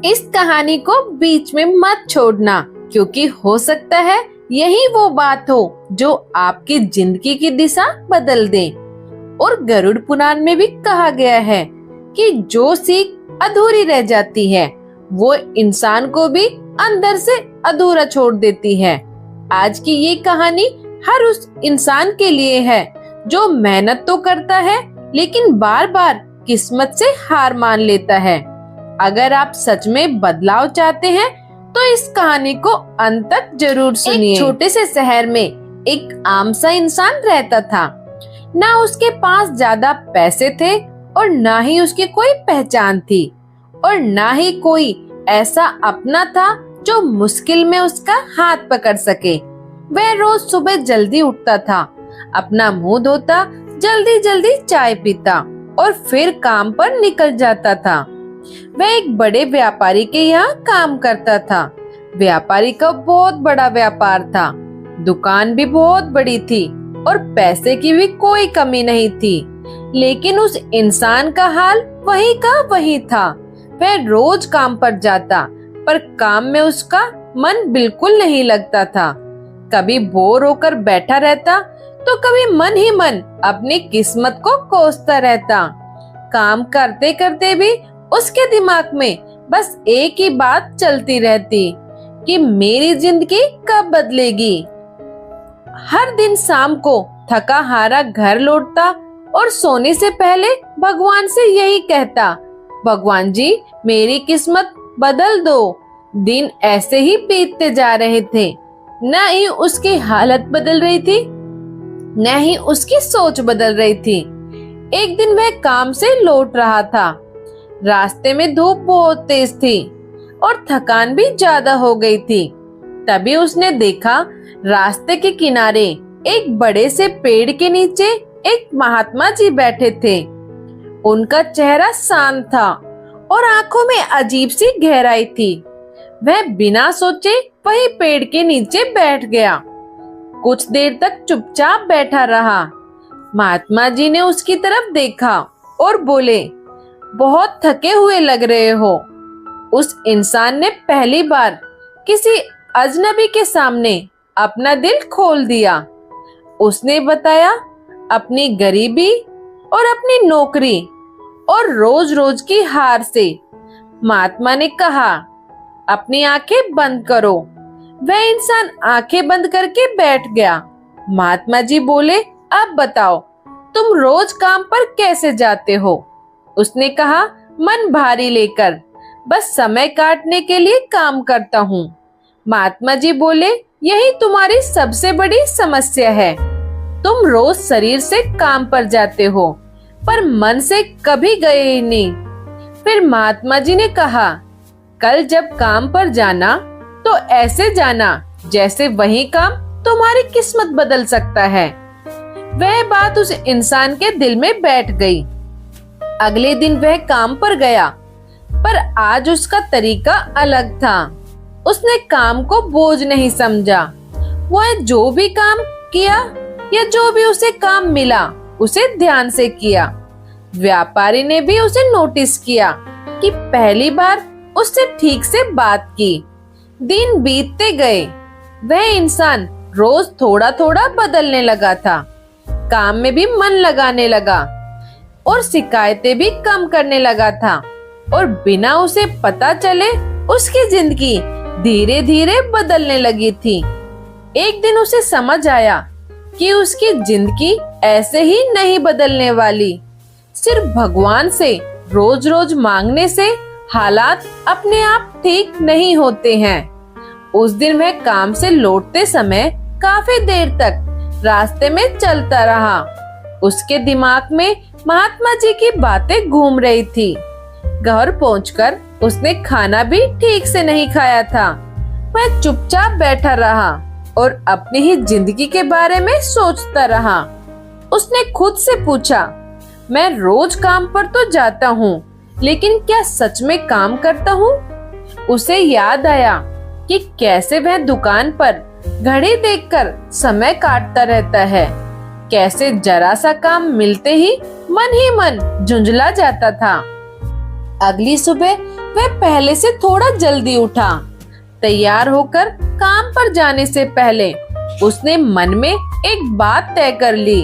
इस कहानी को बीच में मत छोड़ना, क्योंकि हो सकता है यही वो बात हो जो आपकी जिंदगी की दिशा बदल दे। और गरुड़ पुराण में भी कहा गया है कि जो सीख अधूरी रह जाती है वो इंसान को भी अंदर से अधूरा छोड़ देती है। आज की ये कहानी हर उस इंसान के लिए है जो मेहनत तो करता है लेकिन बार बार किस्मत से हार मान लेता है। अगर आप सच में बदलाव चाहते हैं तो इस कहानी को अंत तक जरूर सुनिए। एक छोटे से शहर में एक आम सा इंसान रहता था। ना उसके पास ज्यादा पैसे थे और ना ही उसकी कोई पहचान थी और ना ही कोई ऐसा अपना था जो मुश्किल में उसका हाथ पकड़ सके। वह रोज सुबह जल्दी उठता था, अपना मुंह धोता, जल्दी जल्दी चाय पीता और फिर काम पर निकल जाता था। वह एक बड़े व्यापारी के यहाँ काम करता था। व्यापारी का बहुत बड़ा व्यापार था, दुकान भी बहुत बड़ी थी और पैसे की भी कोई कमी नहीं थी। लेकिन उस इंसान का हाल वही का वही था। वह रोज काम पर जाता पर काम में उसका मन बिल्कुल नहीं लगता था। कभी बोर होकर बैठा रहता तो कभी मन ही मन अपनी किस्मत को कोसता रहता। काम करते करते भी उसके दिमाग में बस एक ही बात चलती रहती कि मेरी जिंदगी कब बदलेगी। हर दिन शाम को थका हारा घर लौटता और सोने से पहले भगवान से यही कहता, भगवान जी मेरी किस्मत बदल दो। दिन ऐसे ही बीतते जा रहे थे। न ही उसकी हालत बदल रही थी न ही उसकी सोच बदल रही थी। एक दिन वह काम से लौट रहा था। रास्ते में धूप बहुत तेज थी और थकान भी ज्यादा हो गई थी। तभी उसने देखा रास्ते के किनारे एक बड़े से पेड़ के नीचे एक महात्मा जी बैठे थे। उनका चेहरा शांत था और आंखों में अजीब सी गहराई थी। वह बिना सोचे वही पेड़ के नीचे बैठ गया। कुछ देर तक चुपचाप बैठा रहा। महात्मा जी ने उसकी तरफ देखा और बोले, बहुत थके हुए लग रहे हो। उस इंसान ने पहली बार किसी अजनबी के सामने अपना दिल खोल दिया। उसने बताया अपनी गरीबी और अपनी नौकरी और रोज रोज की हार से। महात्मा ने कहा, अपनी आंखें बंद करो। वह इंसान आंखें बंद करके बैठ गया। महात्मा जी बोले, अब बताओ तुम रोज काम पर कैसे जाते हो? उसने कहा, मन भारी लेकर, बस समय काटने के लिए काम करता हूँ। महात्मा जी बोले, यही तुम्हारी सबसे बड़ी समस्या है। तुम रोज शरीर से काम पर जाते हो पर मन से कभी गए ही नहीं। फिर महात्मा जी ने कहा, कल जब काम पर जाना तो ऐसे जाना जैसे वही काम तुम्हारी किस्मत बदल सकता है। वह बात उस इंसान के दिल में बैठ गई। अगले दिन वह काम पर गया पर आज उसका तरीका अलग था। उसने काम को बोझ नहीं समझा। वह जो भी काम किया या जो भी उसे काम मिला उसे ध्यान से किया। व्यापारी ने भी उसे नोटिस किया कि पहली बार उससे ठीक से बात की। दिन बीतते गए। वह इंसान रोज थोड़ा थोड़ा बदलने लगा था। काम में भी मन लगाने लगा और शिकायतें भी कम करने लगा था और बिना उसे पता चले उसकी जिंदगी धीरे धीरे बदलने लगी थी। एक दिन उसे समझ आया कि उसकी जिंदगी ऐसे ही नहीं बदलने वाली। सिर्फ भगवान से रोज रोज मांगने से हालात अपने आप ठीक नहीं होते हैं। उस दिन वह काम से लौटते समय काफी देर तक रास्ते में चलता रहा। उसके दिमाग में महात्मा जी की बातें घूम रही थी। घर पहुंचकर उसने खाना भी ठीक से नहीं खाया था। वह चुपचाप बैठा रहा और अपनी ही जिंदगी के बारे में सोचता रहा। उसने खुद से पूछा, मैं रोज काम पर तो जाता हूँ लेकिन क्या सच में काम करता हूँ? उसे याद आया कि कैसे वह दुकान पर घड़ी देखकर समय काटता रहता है, कैसे जरा सा काम मिलते ही मन झुंझला जाता था। अगली सुबह वह पहले से थोड़ा जल्दी उठा। तैयार होकर काम पर जाने से पहले उसने मन में एक बात तय कर ली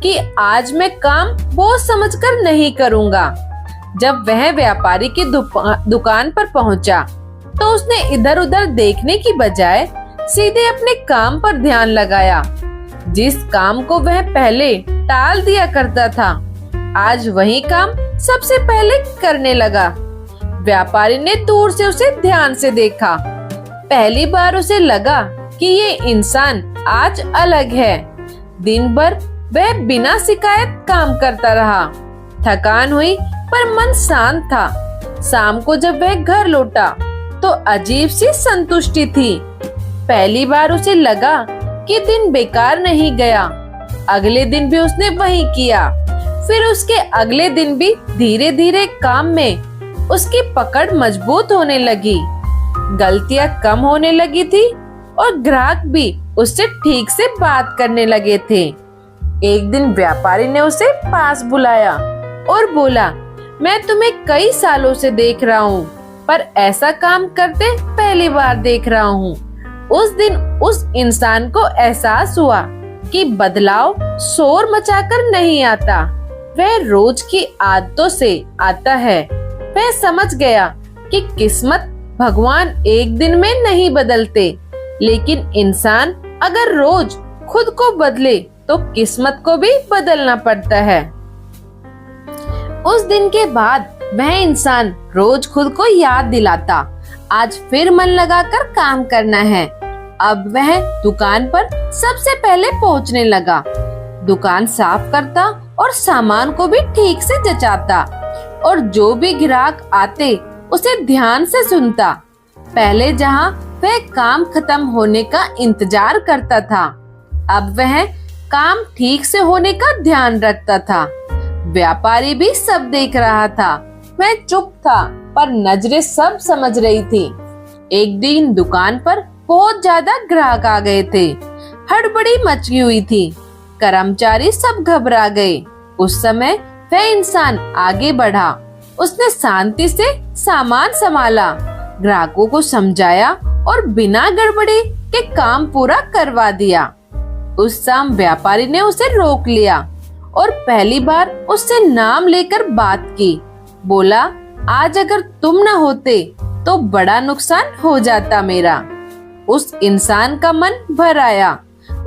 कि आज मैं काम बोझ समझकर नहीं करूँगा। जब वह व्यापारी की दुकान पर पहुंचा, तो उसने इधर उधर देखने की बजाय सीधे अपने काम पर ध्यान लगाया। जिस काम को वह पहले टाल दिया करता था, आज वही काम सबसे पहले करने लगा। व्यापारी ने दूर से उसे ध्यान से देखा। पहली बार उसे लगा कि ये इंसान आज अलग है। दिन भर वह बिना शिकायत काम करता रहा। थकान हुई पर मन शांत था। शाम को जब वह घर लौटा तो अजीब सी संतुष्टि थी। पहली बार उसे लगा कि दिन बेकार नहीं गया। अगले दिन भी उसने वही किया। फिर उसके अगले दिन भी धीरे धीरे काम में उसकी पकड़ मजबूत होने लगी। गलतियां कम होने लगी थी और ग्राहक भी उससे ठीक से बात करने लगे थे। एक दिन व्यापारी ने उसे पास बुलाया और बोला, मैं तुम्हें कई सालों से देख रहा हूँ, पर ऐसा काम करते पहली बार देख रहा हूँ। उस दिन उस इंसान को एहसास हुआ कि बदलाव शोर मचाकर नहीं आता, वह रोज की आदतों से आता है। वह समझ गया कि किस्मत भगवान एक दिन में नहीं बदलते, लेकिन इंसान अगर रोज खुद को बदले तो किस्मत को भी बदलना पड़ता है। उस दिन के बाद वह इंसान रोज खुद को याद दिलाता, आज फिर मन लगाकर काम करना है। अब वह दुकान पर सबसे पहले पहुंचने लगा। दुकान साफ करता और सामान को भी ठीक से जचाता और जो भी ग्राहक आते उसे ध्यान से सुनता। पहले जहां वह काम खत्म होने का इंतजार करता था, अब वह काम ठीक से होने का ध्यान रखता था। व्यापारी भी सब देख रहा था। वह चुप था, पर नजरें सब समझ रही थी। एक दिन दुकान पर बहुत ज्यादा ग्राहक आ गए थे। हड़बड़ी मची हुई थी। कर्मचारी सब घबरा गए। उस समय वह इंसान आगे बढ़ा। उसने शांति से सामान संभाला, ग्राहकों को समझाया और बिना गड़बड़ी के काम पूरा करवा दिया। उस शाम व्यापारी ने उसे रोक लिया और पहली बार उससे नाम लेकर बात की। बोला, आज अगर तुम न होते तो बड़ा नुकसान हो जाता मेरा। उस इंसान का मन भर आया।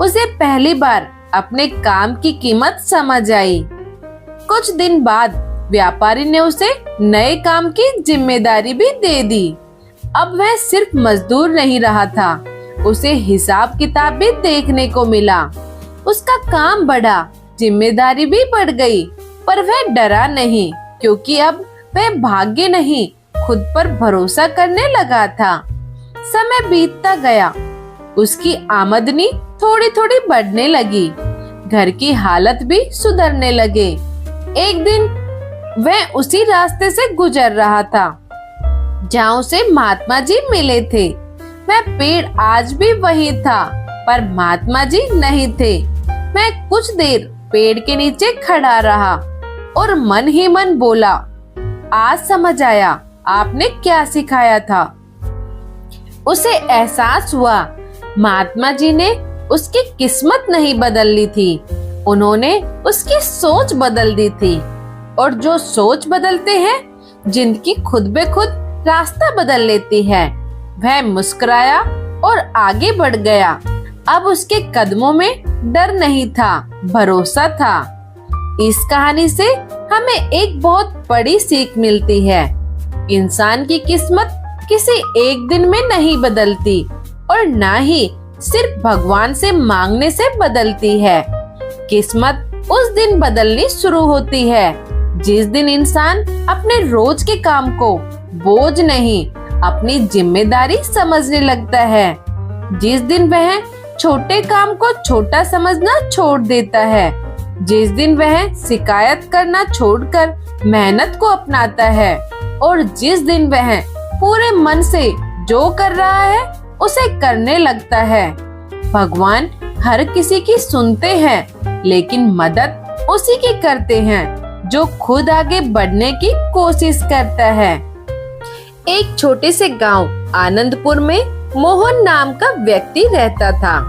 उसे पहली बार अपने काम की कीमत समझ आई। कुछ दिन बाद व्यापारी ने उसे नए काम की जिम्मेदारी भी दे दी। अब वह सिर्फ मजदूर नहीं रहा था, उसे हिसाब किताब भी देखने को मिला। उसका काम बढ़ा, जिम्मेदारी भी बढ़ गई, पर वह डरा नहीं, क्योंकि अब वह भाग्य नहीं, खुद पर भरोसा करने लगा था। समय बीतता गया। उसकी आमदनी थोड़ी थोड़ी बढ़ने लगी। घर की हालत भी सुधरने लगे। एक दिन वह उसी रास्ते से गुजर रहा था जहाँ उसे महात्मा जी मिले थे। वह पेड़ आज भी वही था, पर महात्मा जी नहीं थे। वह कुछ देर पेड़ के नीचे खड़ा रहा और मन ही मन बोला, आज समझ आया आपने क्या सिखाया था। उसे एहसास हुआ महात्मा जी ने उसकी किस्मत नहीं बदल ली थी, उन्होंने उसकी सोच बदल दी थी। और जो सोच बदलते हैं, जिंदगी खुद ब खुद रास्ता बदल लेती है। वह मुस्कुराया और आगे बढ़ गया। अब उसके कदमों में डर नहीं था, भरोसा था। इस कहानी से हमें एक बहुत बड़ी सीख मिलती है। इंसान की किस्मत किसी एक दिन में नहीं बदलती और ना ही सिर्फ भगवान से मांगने से बदलती है। किस्मत उस दिन बदलनी शुरू होती है जिस दिन इंसान अपने रोज के काम को बोझ नहीं, अपनी जिम्मेदारी समझने लगता है। जिस दिन वह छोटे काम को छोटा समझना छोड़ देता है, जिस दिन वह शिकायत करना छोड़कर मेहनत को अपनाता है और जिस दिन वह पूरे मन से जो कर रहा है उसे करने लगता है। भगवान हर किसी की सुनते हैं, लेकिन मदद उसी की करते हैं जो खुद आगे बढ़ने की कोशिश करता है। एक छोटे से गांव आनंदपुर में मोहन नाम का व्यक्ति रहता था।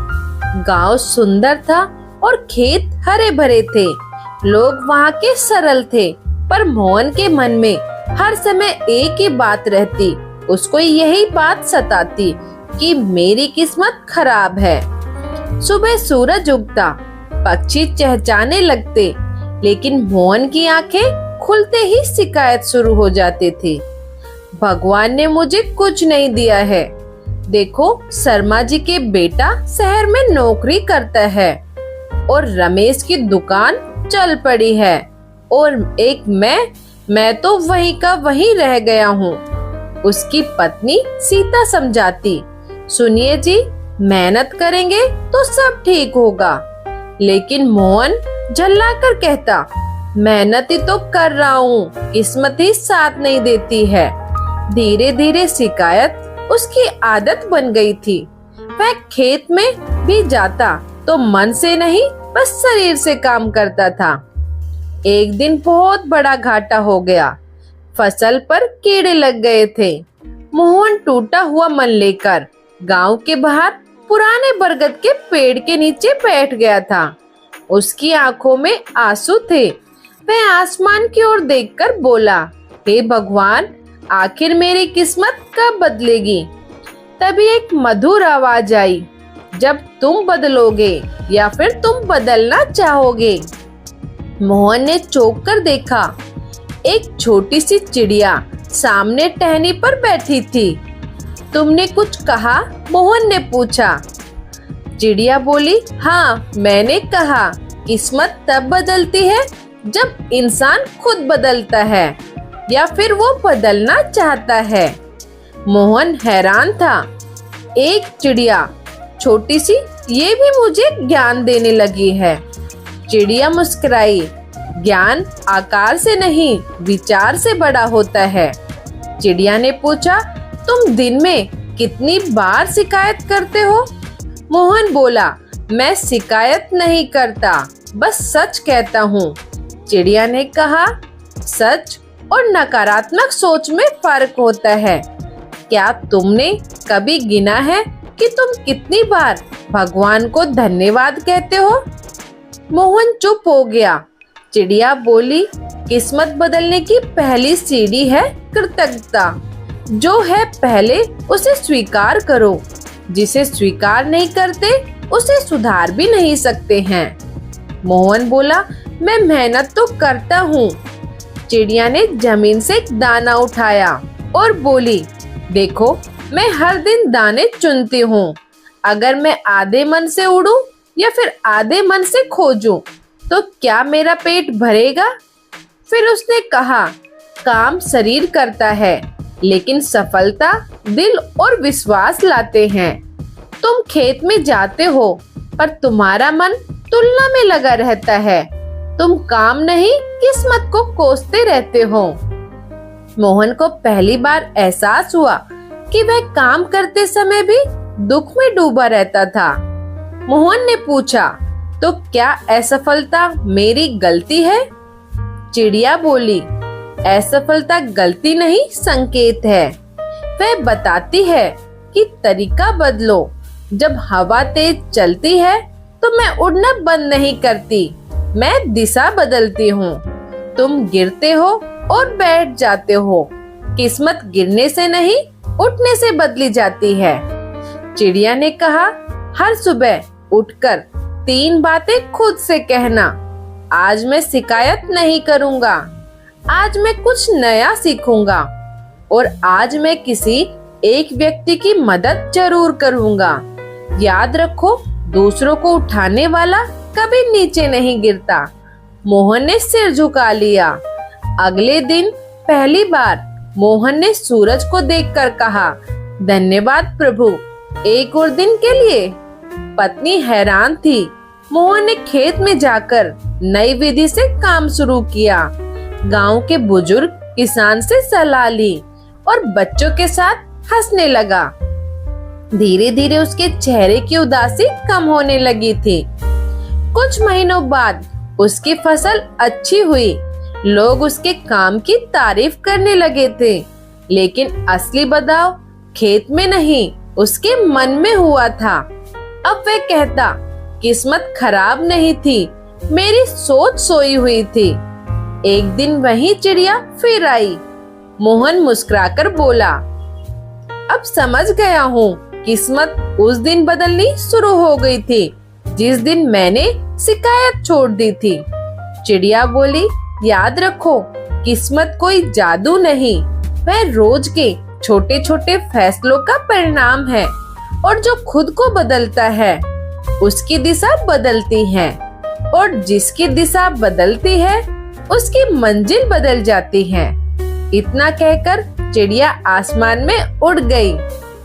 गांव सुंदर था और खेत हरे भरे थे। लोग वहाँ के सरल थे, पर मोहन के मन में हर समय एक ही बात रहती। उसको यही बात सताती कि मेरी किस्मत खराब है। सुबह सूरज उगता, पक्षी चहचहाने लगते, लेकिन मोहन की आंखें खुलते ही शिकायत शुरू हो जाती थी। भगवान ने मुझे कुछ नहीं दिया है। देखो, शर्मा जी के बेटा शहर में नौकरी करता है और रमेश की दुकान चल पड़ी है, और एक मैं तो वहीं का वहीं रह गया हूँ। उसकी पत्नी सीता समझाती, सुनिए जी, मेहनत करेंगे तो सब ठीक होगा। लेकिन मोहन झल्लाकर कहता, मेहनत ही तो कर रहा हूँ, किस्मत ही साथ नहीं देती है। धीरे धीरे शिकायत उसकी आदत बन गई थी। वह खेत में भी जाता तो मन से नहीं, बस शरीर से काम करता था। एक दिन बहुत बड़ा घाटा हो गया। फसल पर कीड़े लग गए थे। मोहन टूटा हुआ मन लेकर गांव के बाहर पुराने बरगद के पेड़ के नीचे बैठ गया था। उसकी आंखों में आंसू थे। वह आसमान की ओर देखकर बोला, हे भगवान, आखिर मेरी किस्मत कब बदलेगी? तभी एक मधुर आवाज आई, जब तुम बदलोगे या फिर तुम बदलना चाहोगे। मोहन ने चौंक कर देखा। एक छोटी सी चिड़िया सामने टहनी पर बैठी थी। तुमने कुछ कहा? मोहन ने पूछा। चिड़िया बोली, हाँ, मैंने कहा किस्मत तब बदलती है जब इंसान खुद बदलता है या फिर वो बदलना चाहता है। मोहन हैरान था। एक चिड़िया छोटी सी, ये भी मुझे ज्ञान देने लगी है। चिड़िया मुस्कुराई, ज्ञान आकार से नहीं, विचार से बड़ा होता है। चिड़िया ने पूछा, तुम दिन में कितनी बार शिकायत करते हो? मोहन बोला, मैं शिकायत नहीं करता, बस सच कहता हूँ। चिड़िया ने कहा, सच और नकारात्मक सोच में फर्क होता है। क्या तुमने कभी गिना है कि तुम कितनी बार भगवान को धन्यवाद कहते हो? मोहन चुप हो गया। चिड़िया बोली, किस्मत बदलने की पहली सीढ़ी है कृतज्ञता। जो है पहले उसे स्वीकार करो। जिसे स्वीकार नहीं करते उसे सुधार भी नहीं सकते हैं। मोहन बोला, मैं मेहनत तो करता हूँ। चिड़िया ने जमीन से एक दाना उठाया और बोली, देखो, मैं हर दिन दाने चुनती हूँ। अगर मैं आधे मन से उड़ूं या फिर आधे मन से खोजूं, तो क्या मेरा पेट भरेगा? फिर उसने कहा, काम शरीर करता है, लेकिन सफलता दिल और विश्वास लाते हैं। तुम खेत में जाते हो, पर तुम्हारा मन तुलना में लगा रहता है। तुम काम नहीं, किस्मत को कोसते रहते हो। मोहन को पहली बार एहसास हुआ कि वह काम करते समय भी दुख में डूबा रहता था। मोहन ने पूछा, तो क्या असफलता मेरी गलती है? चिड़िया बोली, असफलता गलती नहीं, संकेत है। वह बताती है कि तरीका बदलो। जब हवा तेज चलती है तो मैं उड़ना बंद नहीं करती, मैं दिशा बदलती हूँ। तुम गिरते हो और बैठ जाते हो। किस्मत गिरने से नहीं, उठने से बदली जाती है। चिड़िया ने कहा, हर सुबह उठकर 3 बातें खुद से कहना। आज मैं शिकायत नहीं करूँगा, आज मैं कुछ नया सीखूंगा, और आज मैं किसी एक व्यक्ति की मदद जरूर करूँगा। याद रखो, दूसरों को उठाने वाला कभी नीचे नहीं गिरता। मोहन ने सिर झुका लिया। अगले दिन पहली बार मोहन ने सूरज को देखकर कहा, धन्यवाद प्रभु, एक और दिन के लिए। पत्नी हैरान थी। मोहन ने खेत में जाकर नई विधि से काम शुरू किया। गांव के बुजुर्ग किसान से सलाह ली और बच्चों के साथ हंसने लगा। धीरे धीरे उसके चेहरे की उदासी कम होने लगी थी। कुछ महीनों बाद उसकी फसल अच्छी हुई। लोग उसके काम की तारीफ करने लगे थे, लेकिन असली बदलाव खेत में नहीं, उसके मन में हुआ था। अब वह कहता, किस्मत खराब नहीं थी, मेरी सोच सोई हुई थी। एक दिन वही चिड़िया फिर आई। मोहन मुस्कुराकर बोला, अब समझ गया हूँ, किस्मत उस दिन बदलनी शुरू हो गई थी जिस दिन मैंने शिकायत छोड़ दी थी। चिड़िया बोली, याद रखो, किस्मत कोई जादू नहीं, वह रोज के छोटे छोटे फैसलों का परिणाम है, और जो खुद को बदलता है उसकी दिशा बदलती है, और जिसकी दिशा बदलती है उसकी मंजिल बदल जाती है। इतना कहकर चिड़िया आसमान में उड़ गई।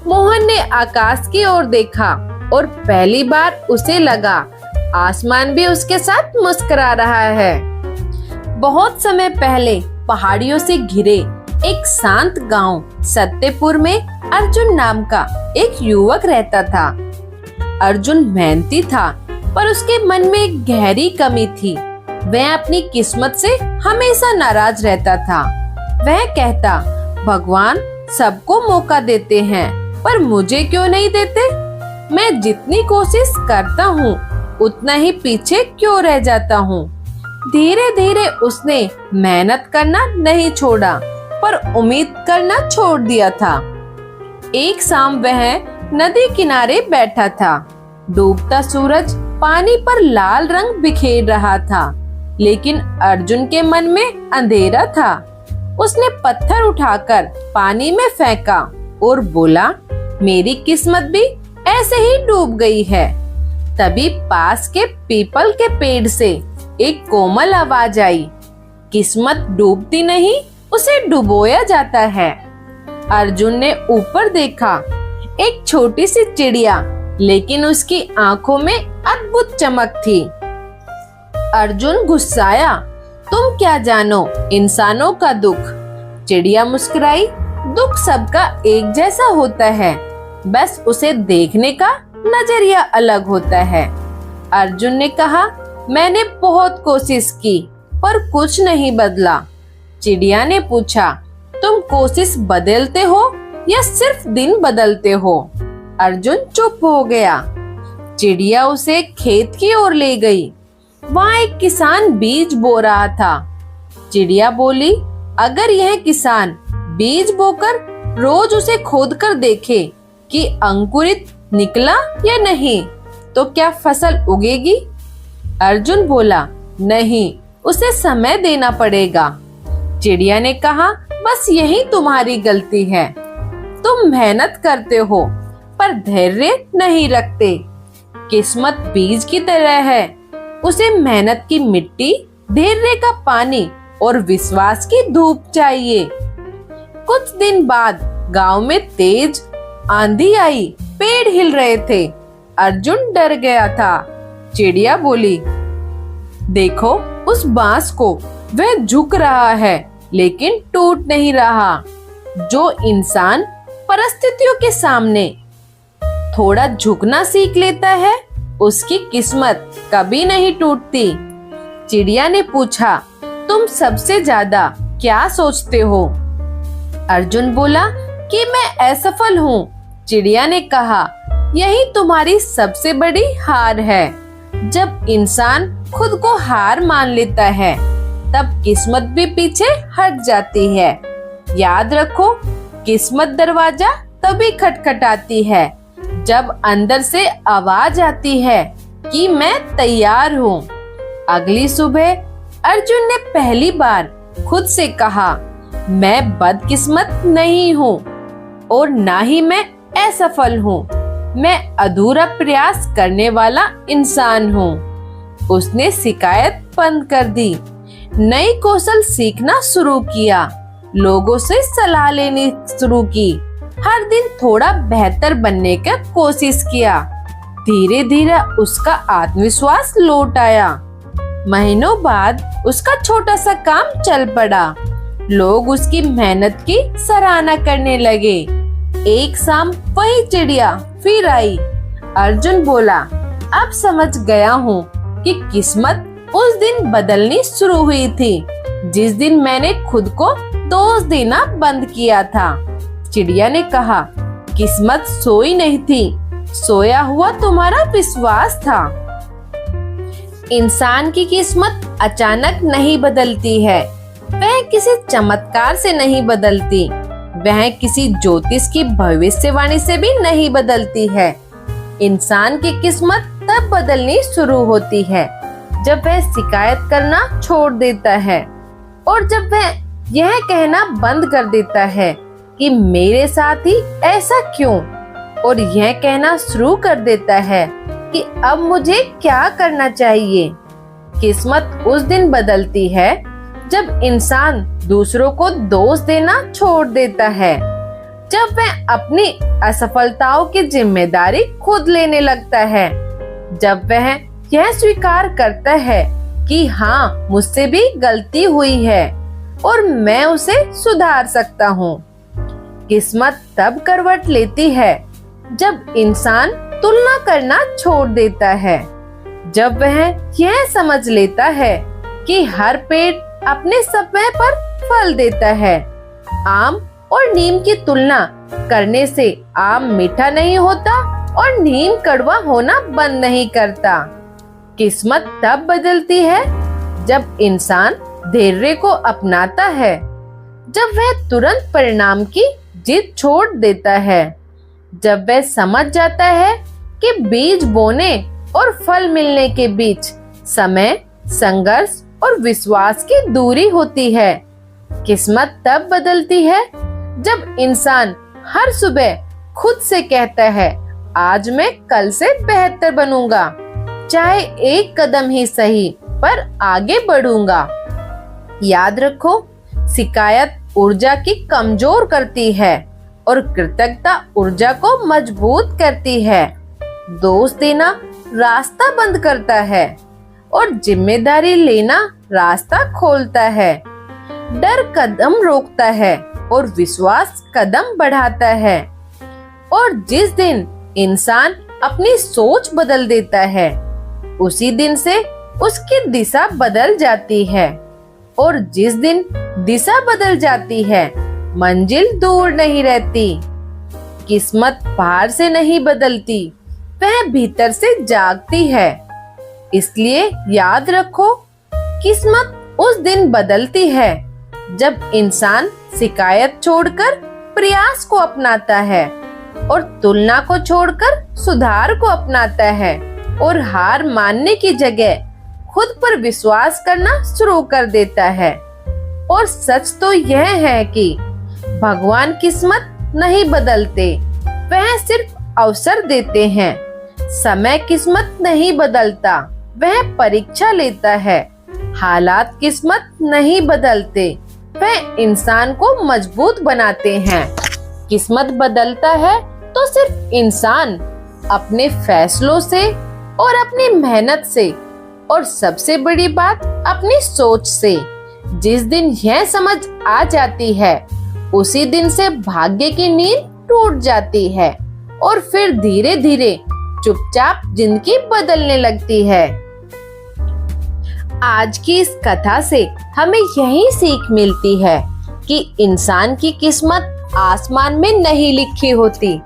मोहन ने आकाश की ओर देखा और पहली बार उसे लगा आसमान भी उसके साथ मुस्कुरा रहा है। बहुत समय पहले पहाड़ियों से घिरे एक शांत गांव सत्यपुर में अर्जुन नाम का एक युवक रहता था। अर्जुन मेहनती था, पर उसके मन में एक गहरी कमी थी। वह अपनी किस्मत से हमेशा नाराज रहता था। वह कहता, भगवान सबको मौका देते हैं, पर मुझे क्यों नहीं देते? मैं जितनी कोशिश करता हूँ उतना ही पीछे क्यों रह जाता हूँ? धीरे धीरे उसने मेहनत करना नहीं छोड़ा, पर उम्मीद करना छोड़ दिया था। एक शाम वह नदी किनारे बैठा था। डूबता सूरज पानी पर लाल रंग बिखेर रहा था, लेकिन अर्जुन के मन में अंधेरा था। उसने पत्थर उठाकर पानी में फेंका और बोला, मेरी किस्मत भी ऐसे ही डूब गई है। तभी पास के पीपल के पेड़ से एक कोमल आवाज आई, किस्मत डूबती नहीं, उसे डुबोया जाता है। अर्जुन ने ऊपर देखा, एक छोटी सी चिड़िया, लेकिन उसकी आंखों में अद्भुत चमक थी। अर्जुन गुस्साया, तुम क्या जानो इंसानों का दुख? चिड़िया मुस्कुराई, दुख सबका एक जैसा होता है, बस उसे देखने का नजरिया अलग होता है। अर्जुन ने कहा, मैंने बहुत कोशिश की, पर कुछ नहीं बदला। चिड़िया ने पूछा, तुम कोशिश बदलते हो या सिर्फ दिन बदलते हो? अर्जुन चुप हो गया। चिड़िया उसे खेत की ओर ले गई। वहाँ एक किसान बीज बो रहा था। चिड़िया बोली, अगर यह किसान बीज बोकर रोज उसे खोद कर देखे कि अंकुरित निकला या नहीं, तो क्या फसल उगेगी? अर्जुन बोला, नहीं, उसे समय देना पड़ेगा। चिड़िया ने कहा, बस यही तुम्हारी गलती है। तुम मेहनत करते हो, पर धैर्य नहीं रखते। किस्मत बीज की तरह है, उसे मेहनत की मिट्टी, धैर्य का पानी और विश्वास की धूप चाहिए। कुछ दिन बाद गांव में तेज आंधी आई, पेड़ हिल रहे थे। अर्जुन डर गया था। चिड़िया बोली, देखो उस बांस को, वह झुक रहा है लेकिन टूट नहीं रहा। जो इंसान परिस्थितियों के सामने थोड़ा झुकना सीख लेता है, उसकी किस्मत कभी नहीं टूटती। चिड़िया ने पूछा, तुम सबसे ज्यादा क्या सोचते हो? अर्जुन बोला कि मैं असफल हूँ। चिड़िया ने कहा, यही तुम्हारी सबसे बड़ी हार है। जब इंसान खुद को हार मान लेता है, तब किस्मत भी पीछे हट जाती है। याद रखो, किस्मत दरवाजा तभी खटखटाती है जब अंदर से आवाज आती है कि मैं तैयार हूँ। अगली सुबह अर्जुन ने पहली बार खुद से कहा, मैं बदकिस्मत नहीं हूँ और ना ही मैं असफल हूँ। मैं अधूरा प्रयास करने वाला इंसान हूँ। उसने शिकायत बंद कर दी, नई कौशल सीखना शुरू किया, लोगों से सलाह लेनी शुरू की, हर दिन थोड़ा बेहतर बनने का कोशिश किया। धीरे धीरे उसका आत्मविश्वास लौट आया। महीनों बाद उसका छोटा सा काम चल पड़ा। लोग उसकी मेहनत की सराहना करने लगे। एक शाम वही चिड़िया फिर आई। अर्जुन बोला, अब समझ गया हूँ कि किस्मत उस दिन बदलनी शुरू हुई थी जिस दिन मैंने खुद को दोष देना बंद किया था। चिड़िया ने कहा, किस्मत सोई नहीं थी, सोया हुआ तुम्हारा विश्वास था। इंसान की किस्मत अचानक नहीं बदलती है, वह किसी चमत्कार से नहीं बदलती, वह किसी ज्योतिष की भविष्यवाणी से भी नहीं बदलती है। इंसान की किस्मत तब बदलनी शुरू होती है जब वह शिकायत करना छोड़ देता है और जब वह यह कहना बंद कर देता है कि मेरे साथ ही ऐसा क्यों, और यह कहना शुरू कर देता है कि अब मुझे क्या करना चाहिए। किस्मत उस दिन बदलती है जब इंसान दूसरों को दोष देना छोड़ देता है, जब वह अपनी असफलताओं की जिम्मेदारी खुद लेने लगता है, जब वह यह स्वीकार करता है कि हाँ, मुझसे भी गलती हुई है और मैं उसे सुधार सकता हूँ। किस्मत तब करवट लेती है जब इंसान तुलना करना छोड़ देता है, जब वह यह समझ लेता है कि हर पेड़ अपने समय पर फल देता है। आम और नीम की तुलना करने से आम मीठा नहीं होता और नीम कड़वा होना बंद नहीं करता। किस्मत तब बदलती है जब इंसान धैर्य को अपनाता है, जब वह तुरंत परिणाम की जिद छोड़ देता है, जब वह समझ जाता है कि बीज बोने और फल मिलने के बीच समय, संघर्ष और विश्वास की दूरी होती है। किस्मत तब बदलती है जब इंसान हर सुबह खुद से कहता है, आज मैं कल से बेहतर बनूंगा, चाहे एक कदम ही सही पर आगे बढ़ूंगा। याद रखो, शिकायत ऊर्जा की कमजोर करती है और कृतज्ञता ऊर्जा को मजबूत करती है। दोष देना रास्ता बंद करता है और जिम्मेदारी लेना रास्ता खोलता है। डर कदम रोकता है और विश्वास कदम बढ़ाता है। और जिस दिन इंसान अपनी सोच बदल देता है, उसी दिन से उसकी दिशा बदल जाती है। और जिस दिन दिशा बदल जाती है, मंजिल दूर नहीं रहती। किस्मत बाहर से नहीं बदलती, वह भीतर से जागती है। इसलिए याद रखो, किस्मत उस दिन बदलती है जब इंसान शिकायत छोड़कर प्रयास को अपनाता है और तुलना को छोड़कर सुधार को अपनाता है और हार मानने की जगह खुद पर विश्वास करना शुरू कर देता है। और सच तो यह है कि भगवान किस्मत नहीं बदलते, वह सिर्फ अवसर देते हैं। समय किस्मत नहीं बदलता, वह परीक्षा लेता है। हालात किस्मत नहीं बदलते, वह इंसान को मजबूत बनाते हैं। किस्मत बदलता है तो सिर्फ इंसान अपने फैसलों से और अपनी मेहनत से, और सबसे बड़ी बात अपनी सोच से। जिस दिन यह समझ आ जाती है, उसी दिन से भाग्य की नींद टूट जाती है और फिर धीरे धीरे चुपचाप जिंदगी बदलने लगती है। आज की इस कथा से हमें यही सीख मिलती है कि इंसान की किस्मत आसमान में नहीं लिखी होती,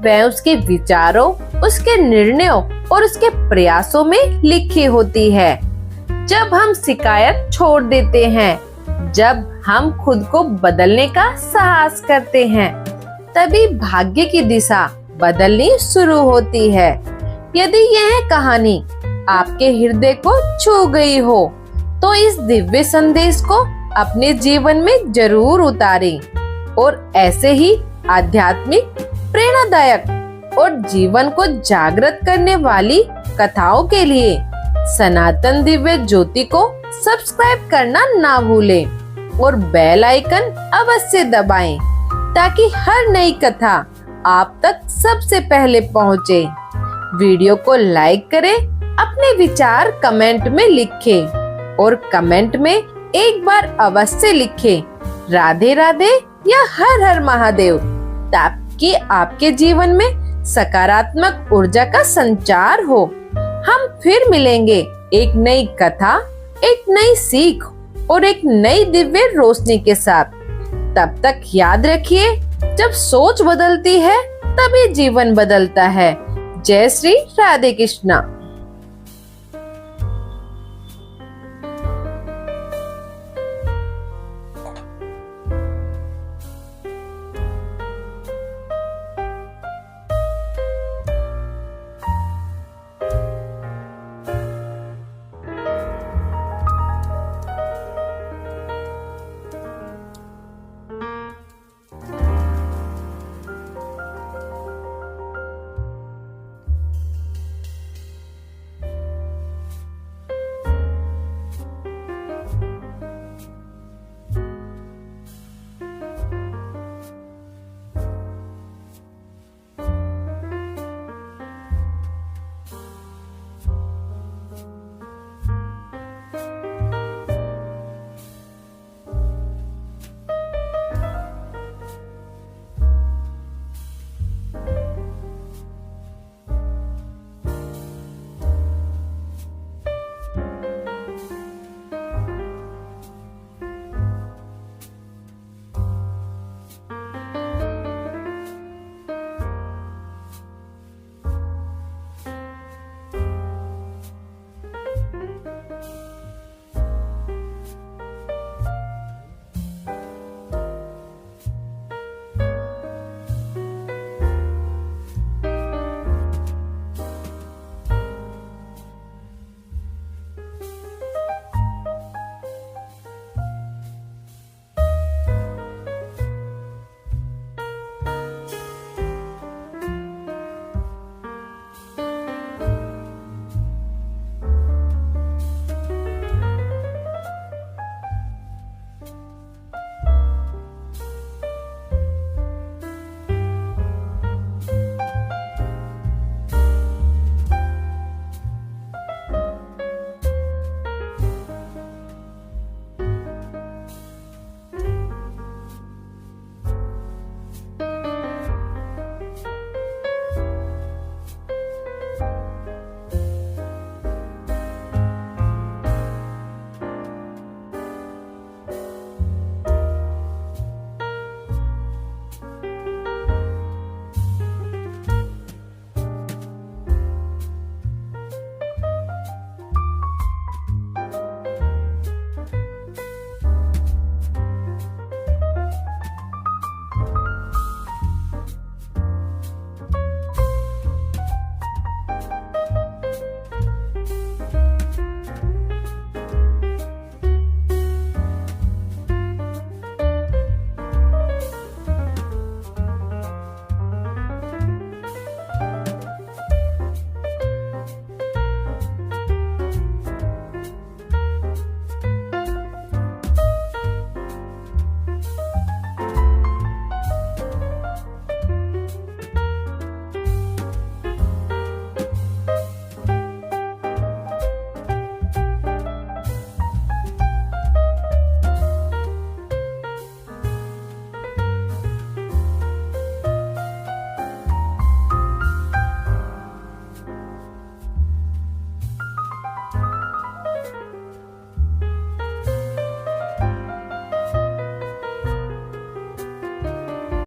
वह उसके विचारों, उसके निर्णयों और उसके प्रयासों में लिखी होती है। जब हम शिकायत छोड़ देते हैं, जब हम खुद को बदलने का साहस करते हैं, तभी भाग्य की दिशा बदलनी शुरू होती है। यदि यह कहानी आपके हृदय को छू गई हो, तो इस दिव्य संदेश को अपने जीवन में जरूर उतारें और ऐसे ही आध्यात्मिक, प्रेरणादायक और जीवन को जागृत करने वाली कथाओं के लिए सनातन दिव्य ज्योति को सब्सक्राइब करना ना भूलें और बेल आइकन अवश्य दबाएं, ताकि हर नई कथा आप तक सबसे पहले पहुंचे। वीडियो को लाइक करें, अपने विचार कमेंट में लिखें और कमेंट में एक बार अवश्य लिखें राधे राधे या हर हर महादेव, ताकि आपके जीवन में सकारात्मक ऊर्जा का संचार हो। हम फिर मिलेंगे एक नई कथा, एक नई सीख और एक नई दिव्य रोशनी के साथ। तब तक याद रखिए, जब सोच बदलती है तभी जीवन बदलता है। जय श्री राधे कृष्णा।